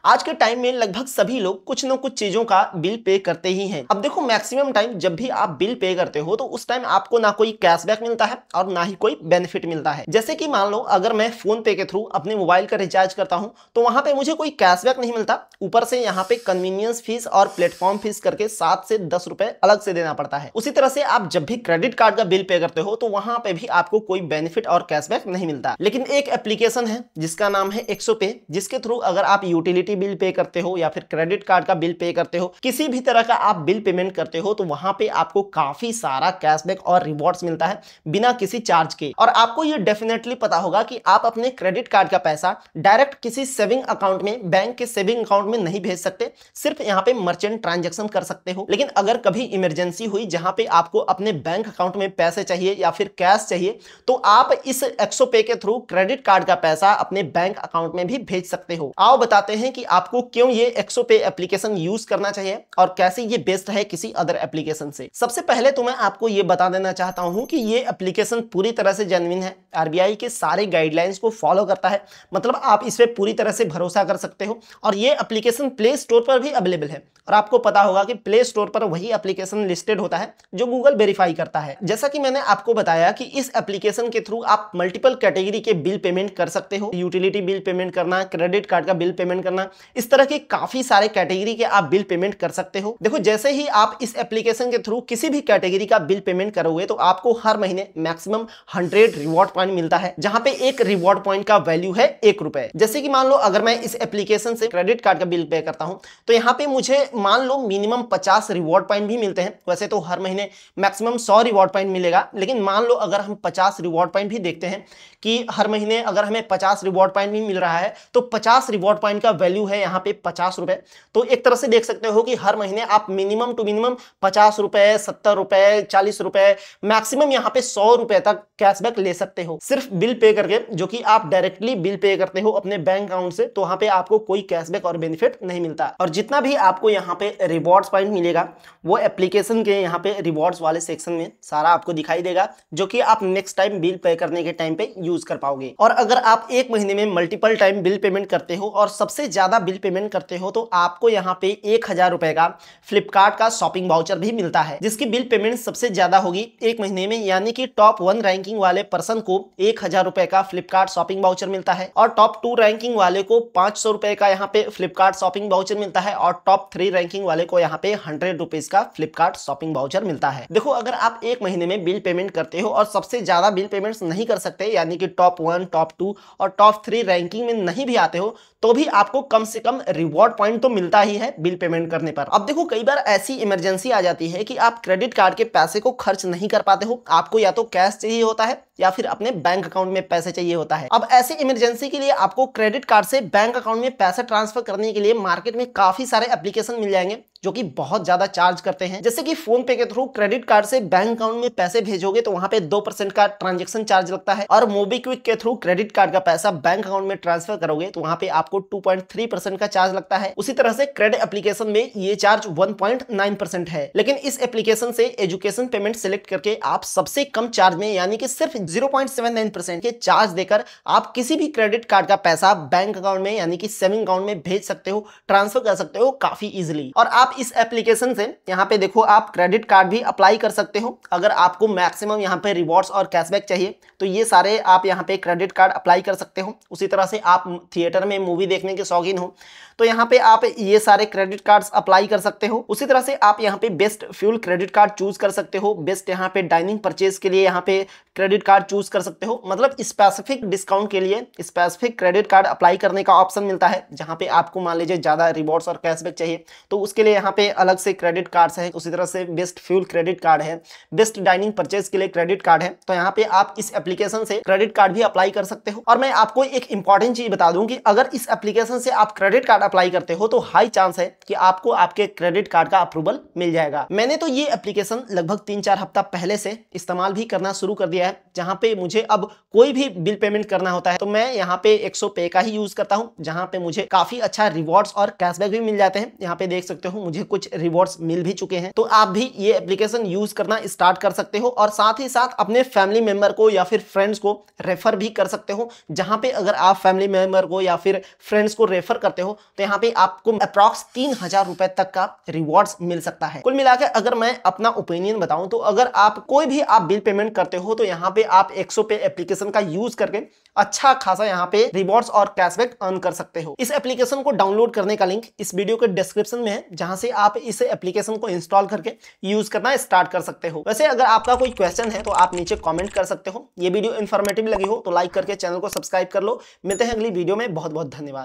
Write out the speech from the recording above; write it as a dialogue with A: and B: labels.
A: आज के टाइम में लगभग सभी लोग कुछ न कुछ चीजों का बिल पे करते ही हैं। अब देखो मैक्सिमम टाइम जब भी आप बिल पे करते हो तो उस टाइम आपको ना कोई कैशबैक मिलता है और ना ही कोई बेनिफिट मिलता है। जैसे कि मान लो अगर मैं फोन पे के थ्रू अपने मोबाइल का रिचार्ज करता हूं तो वहां पे मुझे कोई कैशबैक नहीं मिलता, ऊपर से यहाँ पे कन्वीनियंस फीस और प्लेटफॉर्म फीस करके 7 से 10 रुपए अलग से देना पड़ता है। उसी तरह से आप जब भी क्रेडिट कार्ड का बिल पे करते हो तो वहां पे भी आपको कोई बेनिफिट और कैशबैक नहीं मिलता। लेकिन एक एप्लीकेशन है जिसका नाम है एक्सो पे, जिसके थ्रू अगर आप यूटिलिटी बिल पे करते हो या फिर क्रेडिट कार्ड का बिल पे करते हो, किसी भी तरह का आप बिल पेमेंट करते हो तो वहां पे आपको काफी सारा कैशबैक और रिवॉर्ड्स मिलता है बिना किसी चार्ज के। और आपको ये डेफिनेटली पता होगा कि आप अपने क्रेडिट कार्ड का पैसा डायरेक्ट किसी सेविंग अकाउंट में, बैंक के सेविंग अकाउंट में नहीं भेज सकते, सिर्फ यहाँ पे मर्चेंट ट्रांजैक्शन कर सकते हो। लेकिन अगर कभी इमरजेंसी हुई जहां पे आपको अपने बैंक अकाउंट में पैसे चाहिए या फिर कैश चाहिए तो आप इस एक्सो पे के थ्रू क्रेडिट कार्ड का पैसा अपने बैंक अकाउंट में भी भेज सकते हो। आओ बताते हैं कि आपको क्यों ये एक्सो पे एप्लीकेशन यूज करना चाहिए और कैसे ये बेस्ट है किसी अदर एप्लीकेशन से। सबसे पहले तो मैं आपको ये बता देना चाहता हूं कि ये एप्लीकेशन पूरी तरह से जेन्युइन है, आरबीआई के सारे गाइडलाइंस को फॉलो करता है, मतलब आप इस पे पूरी तरह से भरोसा कर सकते हो। और ये एप्लीकेशन प्ले स्टोर पर भी अवेलेबल है और आपको पता होगा कि प्ले स्टोर पर वही एप्लीकेशन लिस्टेड होता है जो गूगल वेरीफाई करता है। जैसा कि मैंने आपको बताया कि इस एप्लीकेशन के थ्रू आप मल्टीपल कैटेगरी के बिल पेमेंट कर सकते हो, यूटिलिटी बिल पेमेंट करना, क्रेडिट कार्ड का बिल पेमेंट करना, इस तरह के काफी सारे कैटेगरी के आप बिल पेमेंट कर सकते हो। देखो जैसे ही आप इस एप्लीकेशन के थ्रू किसी भी कैटेगरी का बिल पेमेंट करोगे तो आपको हर महीने मैक्सिमम 100 रिवॉर्ड पॉइंट मिलता है, जहां पे एक रिवॉर्ड पॉइंट का वैल्यू है 1 रुपए। जैसे कि मान लो अगर मैं इस एप्लीकेशन से क्रेडिट कार्ड का बिल पे करता हूं तो यहाँ पे मुझे मान लो मिनिमम 50 रिवॉर्ड पॉइंट भी मिलते हैं। वैसे तो हर महीने मैक्सिमम 100 रिवॉर्ड पॉइंट मिलेगा, लेकिन मान लो अगर हम 50 रिवॉर्ड पॉइंट भी देखते हैं कि हर महीने अगर हमें 50 रिवॉर्ड पॉइंट भी मिल रहा है तो 50 रिवॉर्ड पॉइंट का वैल्यू है यहाँ पे 50 रुपए। तो एक तरह से देख सकते हो कि हर महीने आप मिनिमम टू मिनिमम 50 रुपए, 70 रुपए, 40 रुपए, मैक्सिमम यहाँ पे 100 रुपए तक कैशबैक ले सकते हो सिर्फ बिल पे करके, जो कि आप डायरेक्टली बिल पे करते हो अपने बैंक अकाउंट से। तो वहां पे आपको कोई कैशबैक और बेनिफिट नहीं मिलता। और जितना भी आपको यहाँ पे रिवॉर्ड्स पॉइंट मिलेगा वो एप्लीकेशन के यहाँ पे रिवॉर्ड्स वाले सेक्शन में सारा आपको दिखाई देगा, जो कि आप नेक्स्ट टाइम बिल पे करने के टाइम पे यूज कर पाओगे। और अगर आप एक महीने में मल्टीपल टाइम बिल पेमेंट करते हो और सबसे ज्यादा बिल पेमेंट करते हो तो आपको यहाँ पे 1000 रुपए का फ्लिपकार्ट का शॉपिंग वाउचर भी मिलता है, जिसकी बिल पेमेंट सबसे ज्यादा होगी एक महीने में। यानी कि टॉप 1 रैंकिंग वाले पर्सन को 1000 रुपए का फ्लिपकार्ट शॉपिंग वाउचर मिलता है और टॉप 2 रैंकिंग वाले को 500 रुपए का यहाँ पे फ्लिपकार्ट शॉपिंग वाउचर मिलता है और टॉप 3 रैंकिंग वाले को यहाँ पे 100 रुपीज का फ्लिपकार्ट शॉपिंग वाउचर मिलता है। देखो अगर आप एक महीने में बिल पेमेंट करते हो और सबसे ज्यादा बिल पेमेंट्स नहीं कर सकते, यानी कि टॉप 1, टॉप 2 और टॉप 3 रैंकिंग में नहीं भी आते हो, तो भी आपको कम से कम रिवॉर्ड पॉइंट तो मिलता ही है बिल पेमेंट करने पर। अब देखो कई बार ऐसी इमरजेंसी आ जाती है कि आप क्रेडिट कार्ड के पैसे को खर्च नहीं कर पाते हो, आपको या तो कैश चाहिए होता है या फिर अपने बैंक अकाउंट में पैसे चाहिए होता है। अब ऐसे इमरजेंसी के लिए आपको क्रेडिट कार्ड से बैंक अकाउंट में पैसा ट्रांसफर करने के लिए मार्केट में काफी सारे एप्लीकेशन मिल जाएंगे जो कि बहुत ज्यादा चार्ज करते हैं। जैसे कि फोन पे के थ्रू क्रेडिट कार्ड से बैंक अकाउंट में पैसे भेजोगे तो वहां पे 2% का ट्रांजैक्शन चार्ज लगता है, और मोबीक्विक के थ्रू क्रेडिट कार्ड का पैसा बैंक अकाउंट में ट्रांसफर करोगे तो वहां पे आपको 2.3% का चार्ज लगता है। उसी तरह से क्रेडिट एप्लीकेशन में ये चार्ज 1.9% है। लेकिन इस एप्लीकेशन से एजुकेशन पेमेंट सिलेक्ट करके आप सबसे कम चार्ज में, यानी कि सिर्फ 0.79% के चार्ज देकर आप किसी भी क्रेडिट कार्ड का पैसा बैंक अकाउंट में, यानी कि सेविंग अकाउंट में भेज सकते हो, ट्रांसफर कर सकते हो काफी इजिली। और आप इस एप्लीकेशन से यहाँ पे देखो आप क्रेडिट कार्ड भी अप्लाई कर सकते हो। अगर आपको मैक्सिमम यहाँ पे रिवॉर्ड्स और कैशबैक चाहिए तो ये सारे आप यहाँ पे क्रेडिट कार्ड अप्लाई कर सकते हो। उसी तरह से आप थिएटर में मूवी देखने के शौकीन हो तो यहाँ पे आप ये सारे क्रेडिट कार्ड्स अप्लाई कर सकते हो। उसी तरह से आप यहाँ पे best fuel credit card choose कर सकते हो, बेस्ट यहाँ पे डाइनिंग परचेज के लिए यहाँ पे क्रेडिट कार्ड चूज कर सकते हो। मतलब स्पेसिफिक डिस्काउंट के लिए स्पेसिफिक क्रेडिट कार्ड अप्लाई करने का ऑप्शन मिलता है, जहाँ पे आपको मान लीजिए ज्यादा रिवॉर्ड्स और कैशबैक चाहिए तो उसके लिए यहाँ पे अलग से क्रेडिट कार्ड्स है। उसी तरह से बेस्ट फ्यूल क्रेडिट कार्ड है, बेस्ट डाइनिंग परचेज के लिए क्रेडिट कार्ड है। तो यहाँ पे आप इस एप्लीकेशन से क्रेडिट कार्ड भी अप्लाई कर सकते हो। और मैं आपको एक इंपॉर्टेंट चीज बता दूं कि अगर इस एप्लीकेशन से आप क्रेडिट कार्ड अप्लाई करते हो तो हाई चांस है कि आपको आपके क्रेडिट कार्ड का अप्रूवल मिल जाएगा। मैंने तो ये एप्लीकेशन लगभग 3-4 हफ्ता पहले से इस्तेमाल भी करना शुरू कर दिया है, जहां पे मुझे अब कोई भी बिल पेमेंट करना होता है तो मैं यहाँ पे एक्सो पे का ही यूज करता हूँ, जहां पे मुझे काफी अच्छा रिवॉर्ड्स और कैशबैक भी मिल जाते हैं। यहाँ पे देख सकते हो मुझे मुझे कुछ रिवॉर्ड्स मिल भी चुके हैं। तो आप भी ये एप्लीकेशन यूज करना स्टार्ट कर सकते हो और साथ ही साथ अपने फैमिली मेंबर को या फिर फ्रेंड्स को रेफर भी कर सकते हो, जहां पे अगर आप फैमिली मेंबर को या फिर फ्रेंड्स को रेफर करते हो तो यहाँ पे आपको अप्रॉक्स 3000 रुपए तक का रिवॉर्ड्स मिल सकता है। कुल मिलाकर अगर मैं अपना ओपिनियन बताऊं तो अगर आप कोई भी आप बिल पेमेंट करते हो तो यहाँ पे आप 100 पे एप्लीकेशन का यूज करके अच्छा खासा यहाँ पे रिवॉर्ड्स और कैशबैक अर्न कर सकते हो। इस एप्लीकेशन को डाउनलोड करने का लिंक इस वीडियो के डिस्क्रिप्शन में है, जहां से आप इस एप्लीकेशन को इंस्टॉल करके यूज करना स्टार्ट कर सकते हो। वैसे अगर आपका कोई क्वेश्चन है तो आप नीचे कमेंट कर सकते हो। ये वीडियो इन्फॉर्मेटिव लगी हो तो लाइक करके चैनल को सब्सक्राइब कर लो। मिलते हैं अगली वीडियो में। बहुत बहुत धन्यवाद।